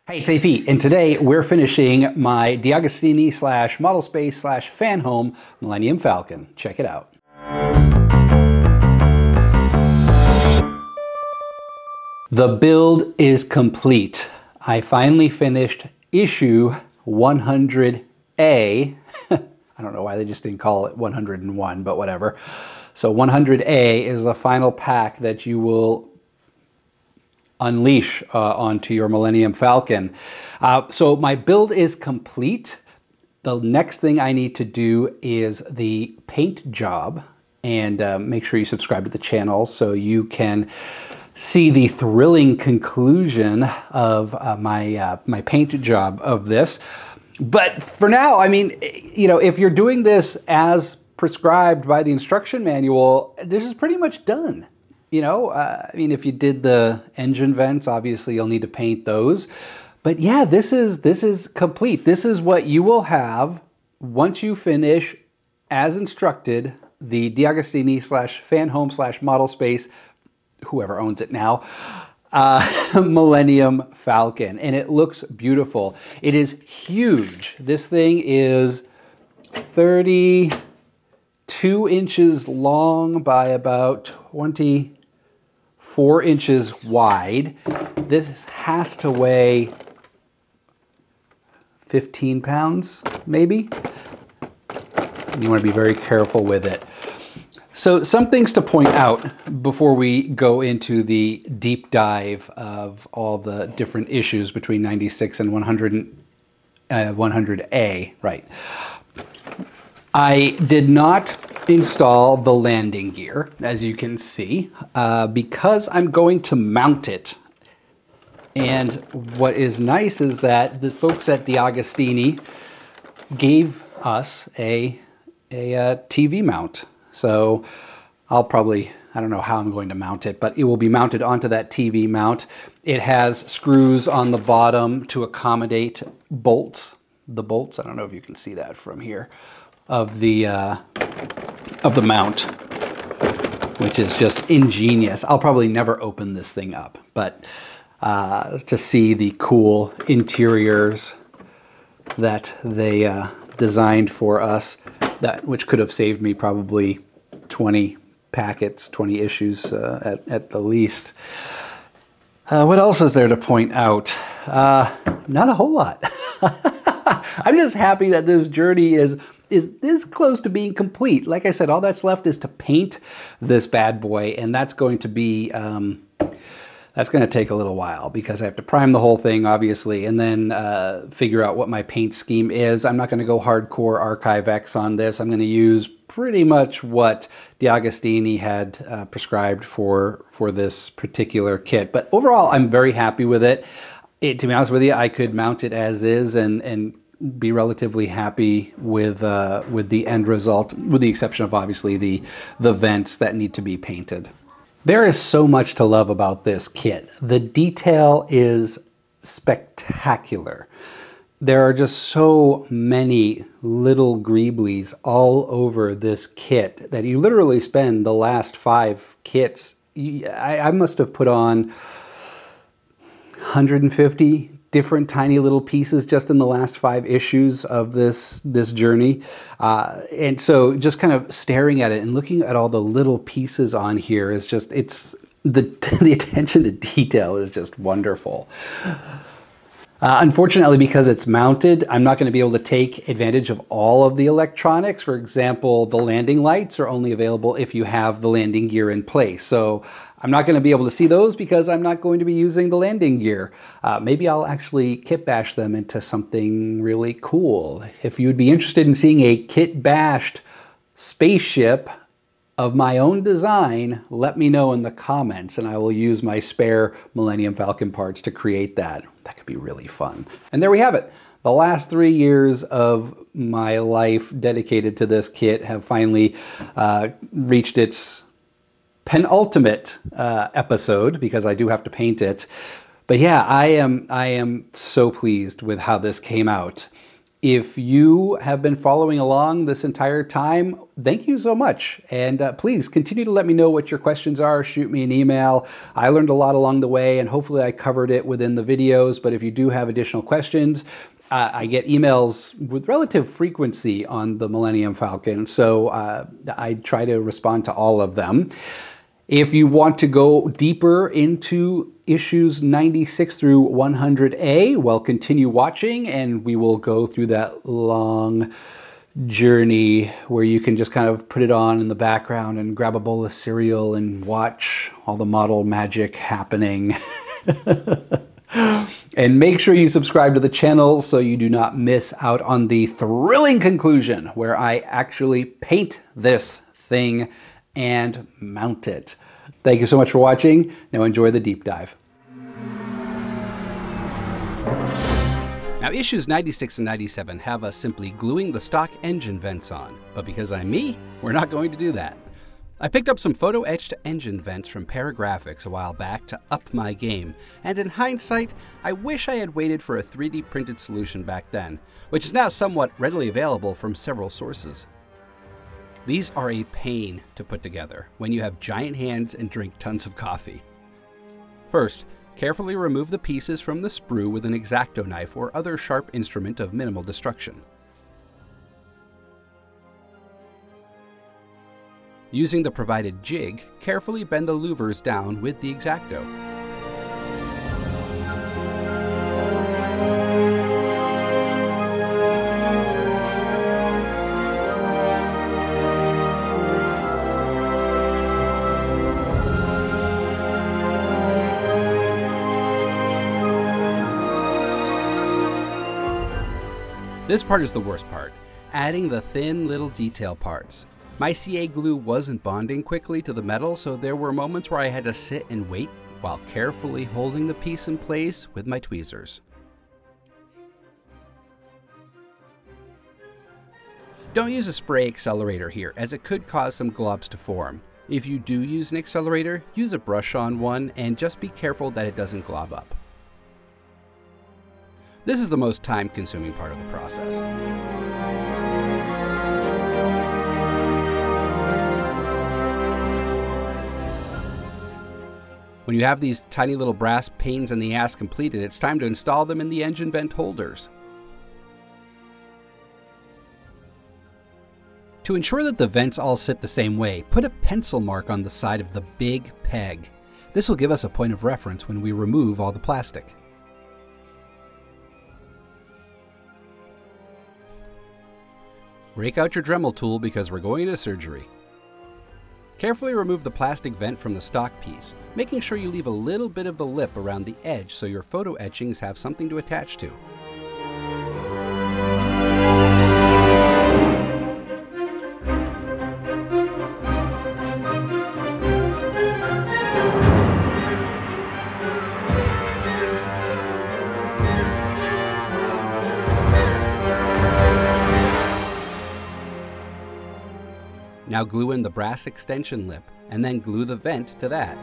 Hey, it's AP, and today we're finishing my DeAgostini / Model Space / FanHome Millennium Falcon. Check it out. The build is complete. I finally finished issue 100A. I don't know why they just didn't call it 101, but whatever. So 100A is the final pack that you will unleash onto your Millennium Falcon. So my build is complete. The next thing I need to do is the paint job, and make sure you subscribe to the channel so you can see the thrilling conclusion of my paint job of this. But for now, I mean, you know, if you're doing this as prescribed by the instruction manual, this is pretty much done. You know, I mean, if you did the engine vents, obviously you'll need to paint those. But yeah, this is complete. This is what you will have once you finish, as instructed, the DeAgostini / FanHome / Model Space, whoever owns it now, Millennium Falcon. And it looks beautiful. It is huge. This thing is 32 inches long by about 24 inches wide. This has to weigh 15 pounds, maybe. You want to be very careful with it. So some things to point out before we go into the deep dive of all the different issues between 96 and 100A, right? I did not install the landing gear, as you can see, because I'm going to mount it. And what is nice is that the folks at DeAgostini gave us a TV mount. So I'll probably, I don't know how I'm going to mount it, but it will be mounted onto that TV mount. It has screws on the bottom to accommodate bolts. The bolts, I don't know if you can see that from here, of the mount, which is just ingenious. I'll probably never open this thing up, but to see the cool interiors that they designed for us, which could have saved me probably 20 packets, 20 issues at the least. What else is there to point out? Not a whole lot. I'm just happy that this journey is this close to being complete. Like I said, all that's left is to paint this bad boy, and that's going to be that's going to take a little while because I have to prime the whole thing, obviously, and then figure out what my paint scheme is. I'm not going to go hardcore Paragrafix on this. I'm going to use pretty much what DeAgostini had prescribed for this particular kit. But overall, I'm very happy with it. To be honest with you, I could mount it as is and be relatively happy with the end result, with the exception of obviously the vents that need to be painted. There is so much to love about this kit. The detail is spectacular. There are just so many little greeblies all over this kit that you literally spend the last 5 kits. I must have put on 150 different tiny little pieces just in the last 5 issues of this journey. And so just kind of staring at it and looking at all the little pieces on here is just, it's the attention to detail is just wonderful. Unfortunately, because it's mounted, I'm not going to be able to take advantage of all of the electronics. For example, the landing lights are only available if you have the landing gear in place. So I'm not going to be able to see those because I'm not going to be using the landing gear. Maybe I'll actually kit bash them into something really cool. If you'd be interested in seeing a kit bashed spaceship of my own design, let me know in the comments and I will use my spare Millennium Falcon parts to create that. That could be really fun. And there we have it. The last 3 years of my life dedicated to this kit have finally reached its penultimate episode because I do have to paint it. But yeah, I am so pleased with how this came out. If you have been following along this entire time, thank you so much. And please continue to let me know what your questions are. Shoot me an email. I learned a lot along the way, and hopefully I covered it within the videos. But if you do have additional questions, I get emails with relative frequency on the Millennium Falcon, so I try to respond to all of them. If you want to go deeper into issues 96 through 100A, well, continue watching and we will go through that long journey where you can just kind of put it on in the background and grab a bowl of cereal and watch all the model magic happening. And make sure you subscribe to the channel so you do not miss out on the thrilling conclusion where I actually paint this thing and mount it. Thank you so much for watching. Now enjoy the deep dive. Now issues 96 and 97 have us simply gluing the stock engine vents on, but because I'm me, we're not going to do that. I picked up some photo-etched engine vents from Paragrafix a while back to up my game, and in hindsight, I wish I had waited for a 3D printed solution back then, which is now somewhat readily available from several sources. These are a pain to put together when you have giant hands and drink tons of coffee. First, carefully remove the pieces from the sprue with an X-Acto knife or other sharp instrument of minimal destruction. Using the provided jig, carefully bend the louvers down with the X-Acto. This part is the worst part, adding the thin little detail parts. My CA glue wasn't bonding quickly to the metal, so there were moments where I had to sit and wait while carefully holding the piece in place with my tweezers. Don't use a spray accelerator here, as it could cause some globs to form. If you do use an accelerator, use a brush-on one and just be careful that it doesn't glob up. This is the most time-consuming part of the process. When you have these tiny little brass pains in the ass completed, it's time to install them in the engine vent holders. To ensure that the vents all sit the same way, put a pencil mark on the side of the big peg. This will give us a point of reference when we remove all the plastic. Break out your Dremel tool because we're going into surgery. Carefully remove the plastic vent from the stock piece, making sure you leave a little bit of the lip around the edge so your photo etchings have something to attach to. Now glue in the brass extension lip, and then glue the vent to that.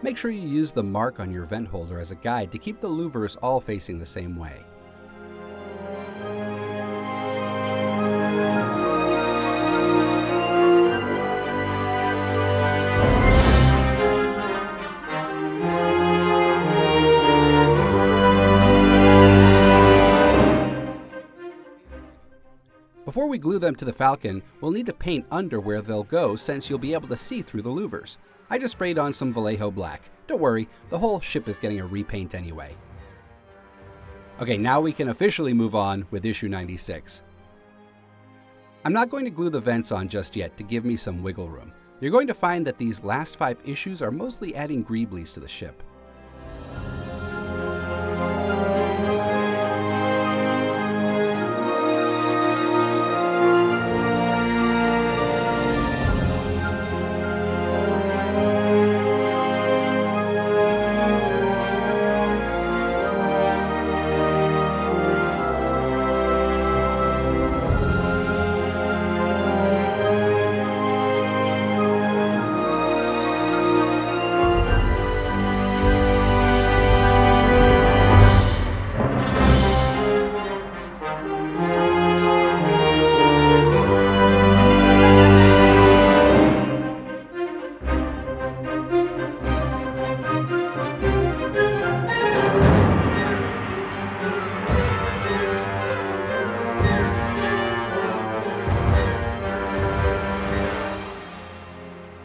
Make sure you use the mark on your vent holder as a guide to keep the louvers all facing the same way. Before we glue them to the Falcon, we'll need to paint under where they'll go since you'll be able to see through the louvers. I just sprayed on some Vallejo black. Don't worry, the whole ship is getting a repaint anyway. Okay, now we can officially move on with issue 96. I'm not going to glue the vents on just yet to give me some wiggle room. You're going to find that these last 5 issues are mostly adding greeblies to the ship.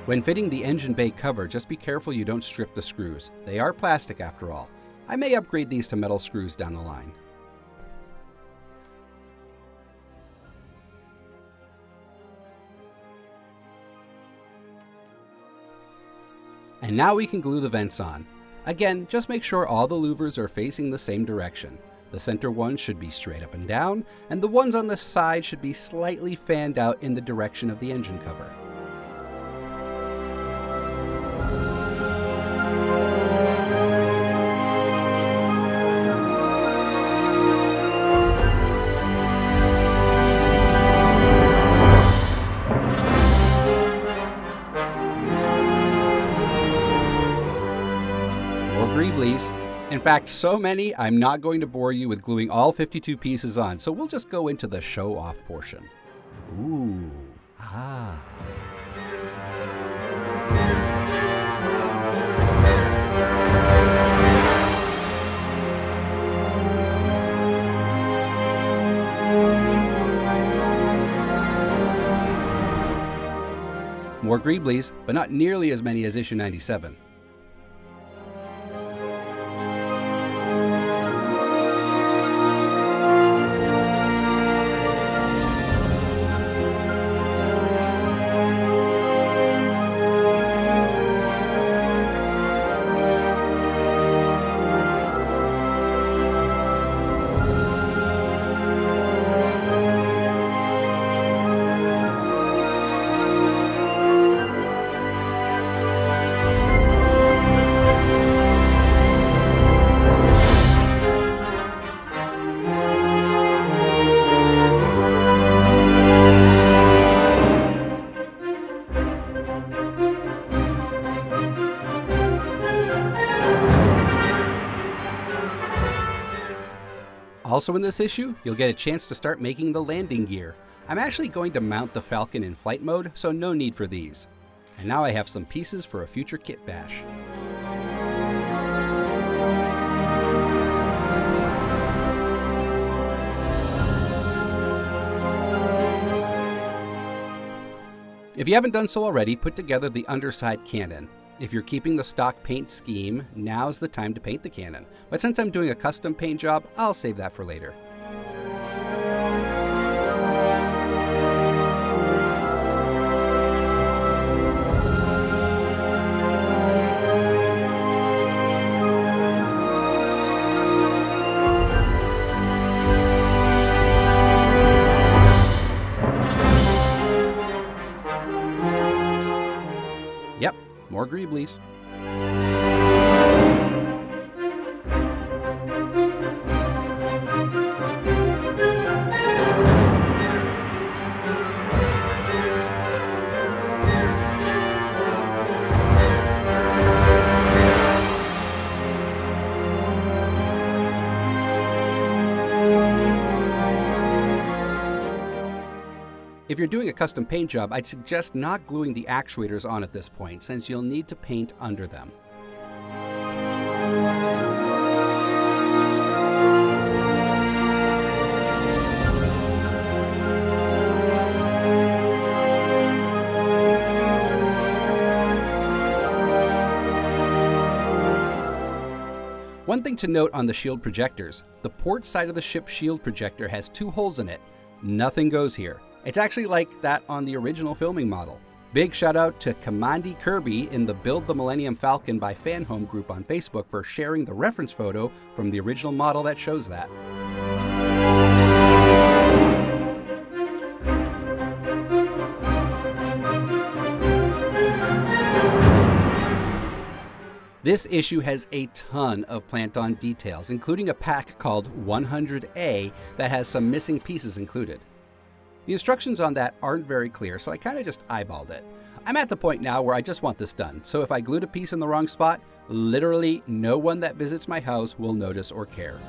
When fitting the engine bay cover, just be careful you don't strip the screws. They are plastic after all. I may upgrade these to metal screws down the line. And now we can glue the vents on. Again, just make sure all the louvers are facing the same direction. The center ones should be straight up and down, and the ones on the side should be slightly fanned out in the direction of the engine cover. In fact, so many, I'm not going to bore you with gluing all 52 pieces on, so we'll just go into the show-off portion. Ooh, ah. More greeblies, but not nearly as many as issue 97. Also in this issue, you'll get a chance to start making the landing gear. I'm actually going to mount the Falcon in flight mode, so no need for these. And now I have some pieces for a future kit bash. If you haven't done so already, put together the underside cannon. If you're keeping the stock paint scheme, now's the time to paint the cannon. But since I'm doing a custom paint job, I'll save that for later. Yep, more greeblies. If you're doing a custom paint job, I'd suggest not gluing the actuators on at this point, since you'll need to paint under them. One thing to note on the shield projectors, the port side of the ship's shield projector has 2 holes in it. Nothing goes here. It's actually like that on the original filming model. Big shout out to Commandi Kirby in the Build the Millennium Falcon by FanHome group on Facebook for sharing the reference photo from the original model that shows that. This issue has a ton of plant-on details, including a pack called 100A that has some missing pieces included. The instructions on that aren't very clear, so I kind of just eyeballed it. I'm at the point now where I just want this done, so if I glued a piece in the wrong spot, literally no one that visits my house will notice or care.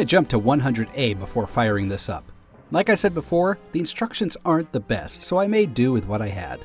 going to jump to 100A before firing this up. Like I said before, the instructions aren't the best, so I made do with what I had.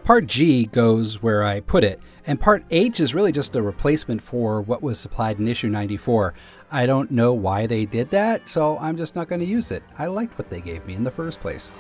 Part G goes where I put it, and Part H is really just a replacement for what was supplied in issue 94. I don't know why they did that, so I'm just not going to use it. I liked what they gave me in the first place.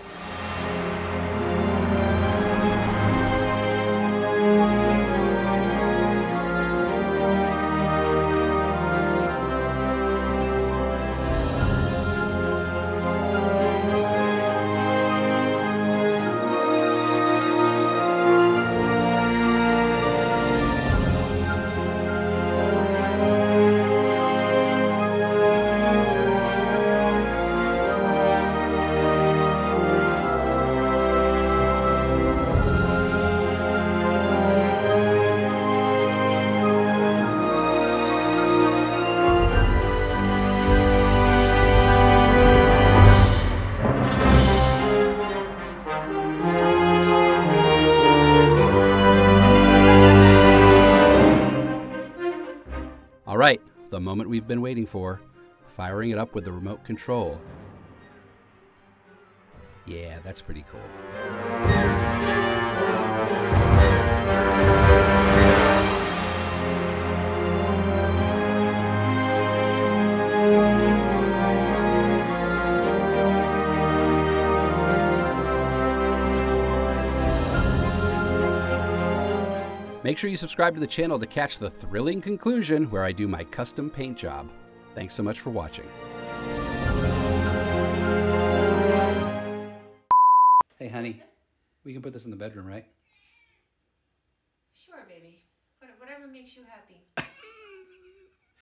Alright, the moment we've been waiting for, firing it up with the remote control. Yeah, that's pretty cool. Make sure you subscribe to the channel to catch the thrilling conclusion where I do my custom paint job. Thanks so much for watching. Hey honey, we can put this in the bedroom, right? Sure, baby. Whatever makes you happy.